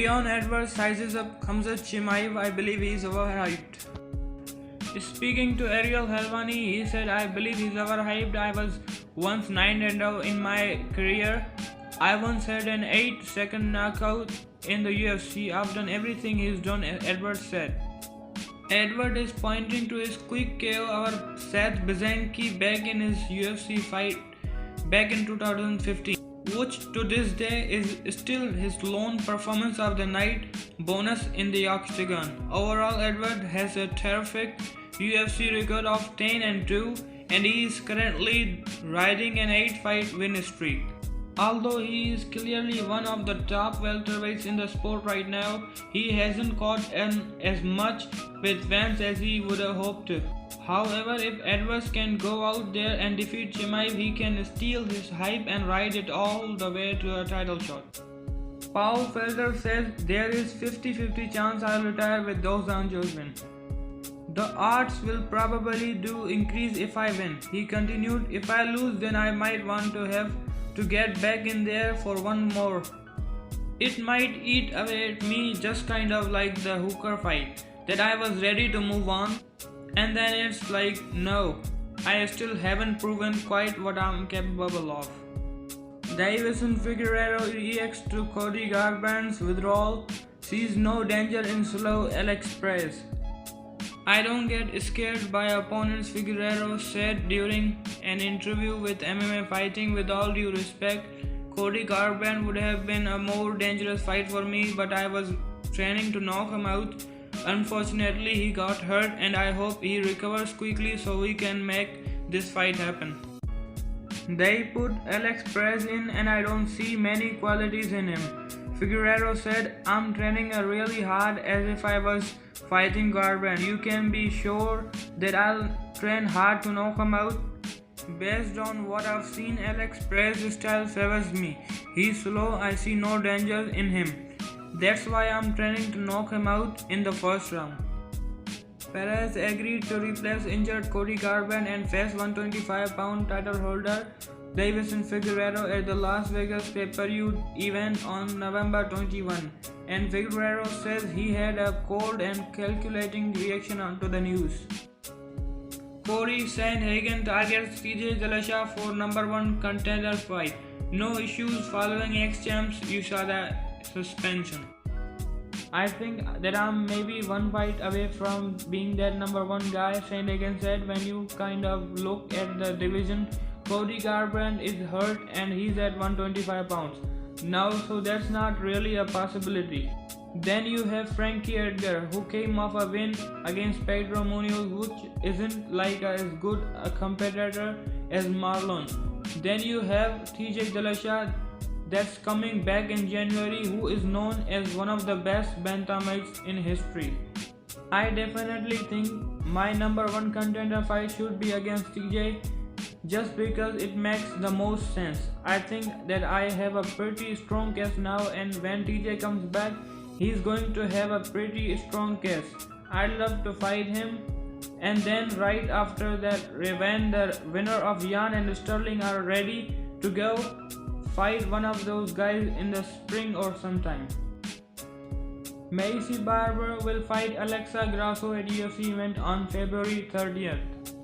Leon Edwards sizes up Khamzat Chimaev. I believe he's overhyped. Speaking to Ariel Helwani, he said, I believe he's overhyped. I was once 9-0 in my career. I once had an 8-second knockout in the UFC. I've done everything he's done, Edwards said. Edward is pointing to his quick KO over Seth Bizanki back in his UFC fight back in 2015, which to this day is still his lone performance of the night bonus in the octagon. Overall, Edward has a terrific UFC record of 10-2 and he is currently riding an 8-fight win streak. Although he is clearly one of the top welterweights in the sport right now, he hasn't caught as much with fans as he would have hoped to. However, if Edwards can go out there and defeat Chimaev, he can steal his hype and ride it all the way to a title shot. Paul Felder says there is 50-50 chance I'll retire with those Anjos win. The odds will probably do increase if I win. He continued, if I lose then I might want to have to get back in there for one more. It might eat away at me, just kind of like the Hooker fight, that I was ready to move on, and then it's like, no, I still haven't proven quite what I'm capable of. Deiveson Figueiredo reacts to Cody Garbrandt's withdrawal, sees no danger in slow Alex Perez. I don't get scared by opponents, Figueiredo said during an interview with MMA Fighting. With all due respect, Cody Garbrandt would have been a more dangerous fight for me, but I was training to knock him out. Unfortunately, he got hurt and I hope he recovers quickly so we can make this fight happen. They put Alex Perez in and I don't see many qualities in him. Figueiredo said, I'm training really hard as if I was fighting Garbrandt. You can be sure that I'll train hard to knock him out. Based on what I've seen, Alex Perez's style favors me. He's slow, I see no danger in him. That's why I'm training to knock him out in the first round. Perez agreed to replace injured Cody Garbrandt and face 125-pound title holder Deiveson Figueiredo at the Las Vegas pay-per-view event on November 21, and Figueiredo says he had a cold and calculating reaction to the news. Corey Sandhagen targets TJ Dillashaw for #1 contender fight. No issues following ex-champs USADA suspension. I think that I'm maybe one fight away from being that #1 guy, Sandhagen said. When you kind of look at the division, Cody Garbrandt is hurt and he's at 125 pounds now, so that's not really a possibility. Then you have Frankie Edgar, who came off a win against Pedro Munoz, which isn't like as good a competitor as Marlon. Then you have TJ Dillashaw that's coming back in January, who is known as one of the best bantamweights in history. I definitely think my #1 contender fight should be against TJ, just because it makes the most sense. I think that I have a pretty strong case now, and when TJ comes back, he's going to have a pretty strong case. I'd love to fight him, and then right after that, when the winner of Jan and Sterling are ready to go, fight one of those guys in the spring or sometime. Maycee Barber will fight Alexa Grasso at UFC event on February 30th.